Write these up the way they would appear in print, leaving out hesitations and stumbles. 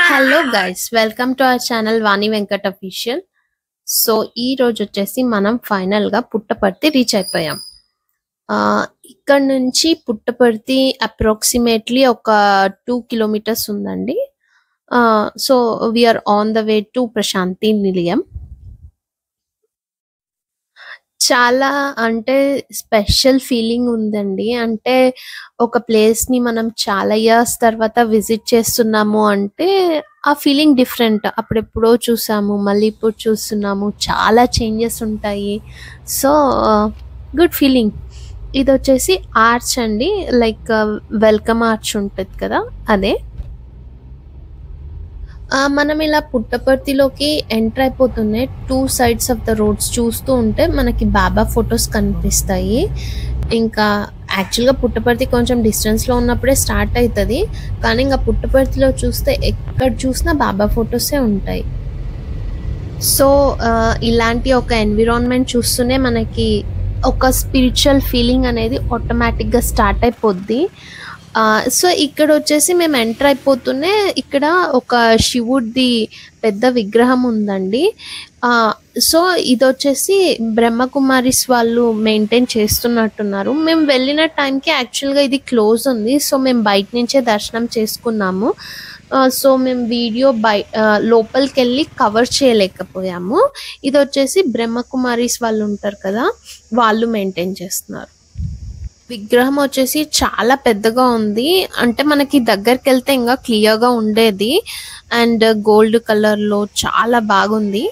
Hello guys, welcome to our channel Vani Venkat official. So ఈ రోజు వచ్చేసి మనం ఫైనల్ గా పుట్టపర్తి రీచ్ అయిపోయాం. ఇక్కడ నుంచి పుట్టపర్తి అప్రాక్సిమేట్లీ ఒక 2 కిలోమీటర్స్ ఉందండి. So we're on the way to Prashanti Nilayam. చాలా అంటే స్పెషల్ ఫీలింగ్ ఉందండి. అంటే ఒక ప్లేస్ ని మనం చాలా ఇయర్స్ తర్వాత విజిట్ చేస్తున్నాము అంటే ఆ ఫీలింగ్ డిఫరెంట్. అప్పుడెప్పుడో చూసాము, మళ్ళీ ఇప్పుడు చూస్తున్నాము, చాలా చేంజెస్ ఉంటాయి. So good feeling. ఇది వచ్చేసి ఆర్చ్ అండి, లైక్ వెల్కమ్ ఆర్చ్ ఉంటుంది కదా, అదే. మనం ఇలా పుట్టపర్తిలోకి ఎంటర్ అయిపోతున్నాయి. 2 సైడ్స్ ఆఫ్ ద రోడ్స్ చూస్తూ ఉంటే మనకి బాబా ఫొటోస్ కనిపిస్తాయి. ఇంకా యాక్చువల్గా పుట్టపర్తి కొంచెం డిస్టెన్స్లో ఉన్నప్పుడే స్టార్ట్ అవుతుంది, కానీ ఇంకా పుట్టపర్తిలో చూస్తే ఎక్కడ చూసినా బాబా ఫొటోసే ఉంటాయి. సో ఇలాంటి ఒక ఎన్విరాన్మెంట్ చూస్తూనే మనకి ఒక స్పిరిచువల్ ఫీలింగ్ అనేది ఆటోమేటిక్గా స్టార్ట్ అయిపోద్ది. సో ఇక్కడ వచ్చేసి మేము ఎంటర్ అయిపోతూనే ఇక్కడ ఒక శివుడిది పెద్ద విగ్రహం ఉందండి. సో ఇది వచ్చేసి బ్రహ్మకుమారిస్ వాళ్ళు మెయింటైన్ చేస్తున్నట్టున్నారు. మేము వెళ్ళిన టైంకి యాక్చువల్గా ఇది క్లోజ్ ఉంది. సో మేము బయట నుంచే దర్శనం చేసుకున్నాము. సో మేము వీడియో లోపలికి వెళ్ళి కవర్ చేయలేకపోయాము. ఇది వచ్చేసి బ్రహ్మకుమారిస్ వాళ్ళు ఉంటారు కదా, వాళ్ళు మెయింటైన్ చేస్తున్నారు. విగ్రహం వచ్చేసి చాలా పెద్దగా ఉంది. అంటే మనకి దగ్గరికి వెళ్తే ఇంకా క్లియర్గా ఉండేది. అండ్ గోల్డ్ కలర్లో చాలా బాగుంది.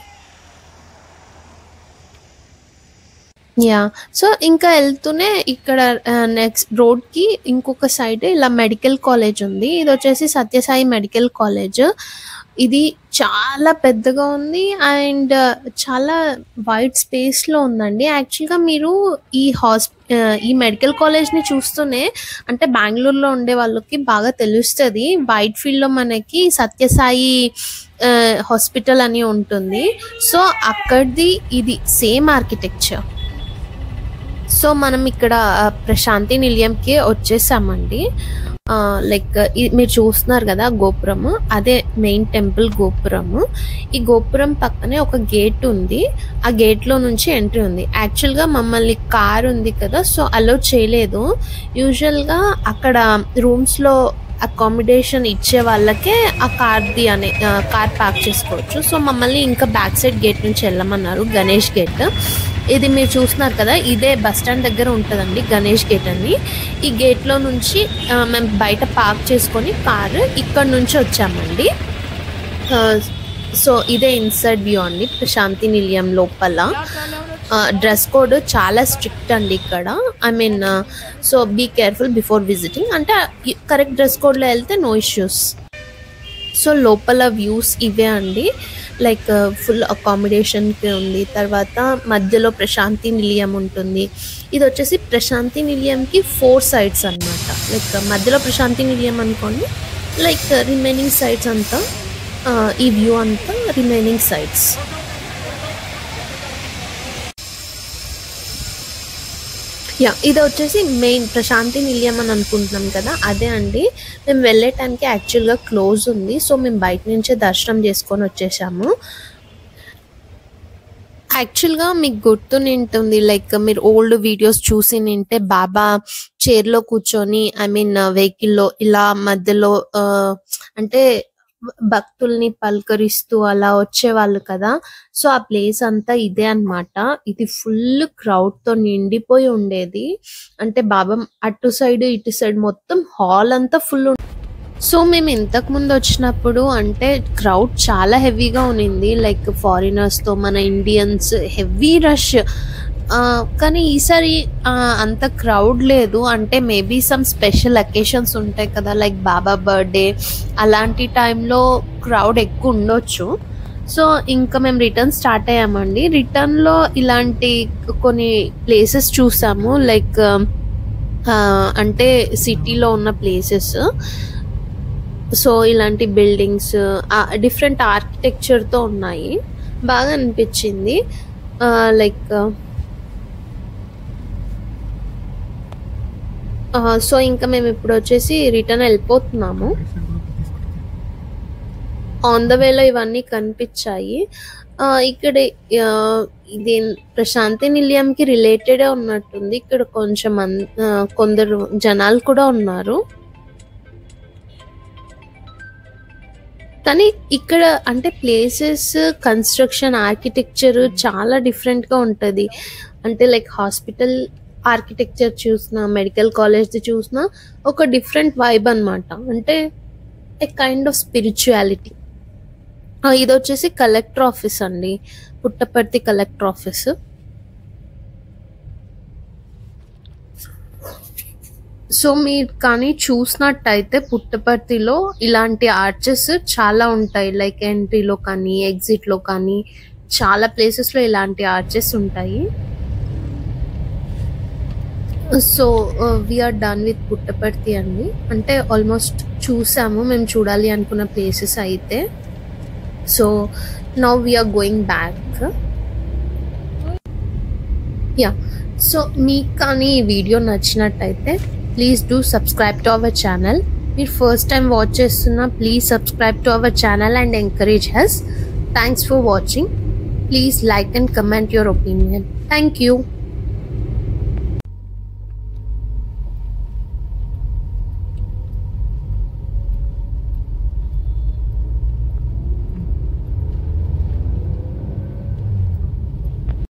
యా, సో ఇంకా వెళ్తూనే ఇక్కడ నెక్స్ట్ రోడ్కి ఇంకొక సైడ్ ఇలా మెడికల్ కాలేజ్ ఉంది. ఇది వచ్చేసి సత్యసాయి మెడికల్ కాలేజ్. ఇది చాలా పెద్దగా ఉంది అండ్ చాలా వైడ్ స్పేస్లో ఉందండి. యాక్చువల్గా మీరు ఈ మెడికల్ కాలేజ్ని చూస్తూనే అంటే బెంగళూరులో ఉండే వాళ్ళకి బాగా తెలుస్తుంది. వైట్ ఫీల్డ్లో మనకి సత్యసాయి హాస్పిటల్ అని ఉంటుంది. సో అక్కడిది ఇది సేమ్ ఆర్కిటెక్చర్. సో మనం ఇక్కడ ప్రశాంతి నిలయంకి వచ్చేసామండి. లైక్ మీరు చూస్తున్నారు కదా గోపురము, అదే మెయిన్ టెంపుల్ గోపురము. ఈ గోపురం పక్కనే ఒక గేట్ ఉంది. ఆ గేట్లో నుంచి ఎంట్రీ ఉంది. యాక్చువల్గా మమ్మల్ని కార్ ఉంది కదా, సో అలో చేయలేదు. యూజువల్గా అక్కడ రూమ్స్లో అకామిడేషన్ ఇచ్చే వాళ్ళకే ఆ కార్ పార్క్ చేసుకోవచ్చు. సో మమ్మల్ని ఇంకా బ్యాక్ సైడ్ గేట్ నుంచి వెళ్ళమన్నారు, గణేష్ గేట్. ఇది మీరు చూస్తున్నారు కదా, ఇదే బస్ స్టాండ్ దగ్గర ఉంటుందండి గణేష్ గేట్ అని. ఈ గేట్లో నుంచి మేము బయట పార్క్ చేసుకొని కారు ఇక్కడ నుంచి వచ్చామండి. సో ఇదే ఇన్సైడ్ వ్యూ అండి ప్రశాంతి నిలయం లోపల. డ్రెస్ కోడ్ చాలా స్ట్రిక్ట్ అండి ఇక్కడ. I mean so be careful before visiting. అంటే కరెక్ట్ డ్రెస్ కోడ్లో వెళ్తే నో ఇష్యూస్. సో లోపల వ్యూస్ ఇవే అండి. లైక్ ఫుల్ అకామిడేషన్కి ఉంది. తర్వాత మధ్యలో ప్రశాంతి నిలయం ఉంటుంది. ఇది వచ్చేసి ప్రశాంతి నిలయంకి 4 సైడ్స్ అనమాట. లైక్ మధ్యలో ప్రశాంతి నిలయం అనుకోండి, లైక్ రిమైనింగ్ సైడ్స్ అంతా ఈ వ్యూ అంతా రిమైనింగ్ సైడ్స్. యా, ఇది వచ్చేసి మెయిన్ ప్రశాంతి నిలయం అని అనుకుంటున్నాం కదా, అదే అండి. మేము వెళ్ళే టైంకి యాక్చువల్గా క్లోజ్ ఉంది. సో మేము బయట నుంచే దర్శనం చేసుకొని వచ్చేసాము. యాక్చువల్గా మీకు గుర్తునింటుంది, లైక్ మీరు ఓల్డ్ వీడియోస్ చూసి నింటే బాబా చైర్లో కూర్చొని ఐ మీన్ వెహికల్లో ఇలా మధ్యలో అంటే భక్తుల్ని పలకరిస్తూ అలా వచ్చేవాళ్ళు కదా. సో ఆ ప్లేస్ అంతా ఇదే అన్నమాట. ఇది ఫుల్ క్రౌడ్తో నిండిపోయి ఉండేది. అంటే బాబా అటు సైడ్ ఇటు సైడ్ మొత్తం హాల్ అంతా ఫుల్. సో మేము ఇంతకు ముందు వచ్చినప్పుడు అంటే క్రౌడ్ చాలా హెవీగా ఉన్నింది, లైక్ ఫారినర్స్తో మన ఇండియన్స్ హెవీ రష్. కానీ ఈసారి అంత క్రౌడ్ లేదు. అంటే మేబీ సమ్ స్పెషల్ అకేషన్స్ ఉంటాయి కదా, లైక్ బాబా బర్త్డే అలాంటి టైంలో క్రౌడ్ ఎక్కువ ఉండొచ్చు. సో ఇంకా మేము రిటర్న్ స్టార్ట్ అయ్యామండి. రిటర్న్లో ఇలాంటి కొన్ని ప్లేసెస్ చూసాము, లైక్ అంటే సిటీలో ఉన్న ప్లేసెస్. సో ఇలాంటి బిల్డింగ్స్ డిఫరెంట్ ఆర్కిటెక్చర్తో ఉన్నాయి, బాగా అనిపించింది. లైక్ సో ఇంకా మేము ఇప్పుడు వచ్చేసి రిటర్న్ వెళ్ళిపోతున్నాము. ఆన్ ద వేలో ఇవన్నీ కనిపించాయి. ఇక్కడ ఇది ప్రశాంతి నిలయంకి రిలేటెడే ఉన్నట్టుంది. ఇక్కడ కొంచెం కొందరు జనాలు కూడా ఉన్నారు. కానీ ఇక్కడ అంటే ప్లేసెస్, కన్స్ట్రక్షన్, ఆర్కిటెక్చర్ చాలా డిఫరెంట్గా ఉంటుంది. అంటే లైక్ హాస్పిటల్ ఆర్కిటెక్చర్ చూసినా, మెడికల్ కాలేజ్ చూసినా ఒక డిఫరెంట్ వైబ్ అనమాట. అంటే ఏ కైండ్ ఆఫ్ స్పిరిచువాలిటీ. ఇది వచ్చేసి కలెక్టర్ ఆఫీస్ అండి, పుట్టపర్తి కలెక్టర్ ఆఫీస్. సో మీరు కానీ చూసినట్టయితే పుట్టపర్తిలో ఇలాంటి ఆర్చెస్ చాలా ఉంటాయి. లైక్ ఎంట్రీలో కానీ, ఎగ్జిట్లో కానీ చాలా ప్లేసెస్లో ఇలాంటి ఆర్చెస్ ఉంటాయి. So we're done with Puttaparthi అండి. అంటే ఆల్మోస్ట్ చూసాము మేము చూడాలి అనుకున్న ప్లేసెస్ అయితే. So now we're going back. Yeah, so మీకు కానీ ఈ వీడియో నచ్చినట్టయితే please do subscribe to our channel. మీరు ఫస్ట్ టైం వాచ్ చేస్తున్నా please subscribe to our channel and encourage us. Thanks for watching. Please like and comment your opinion. Thank you.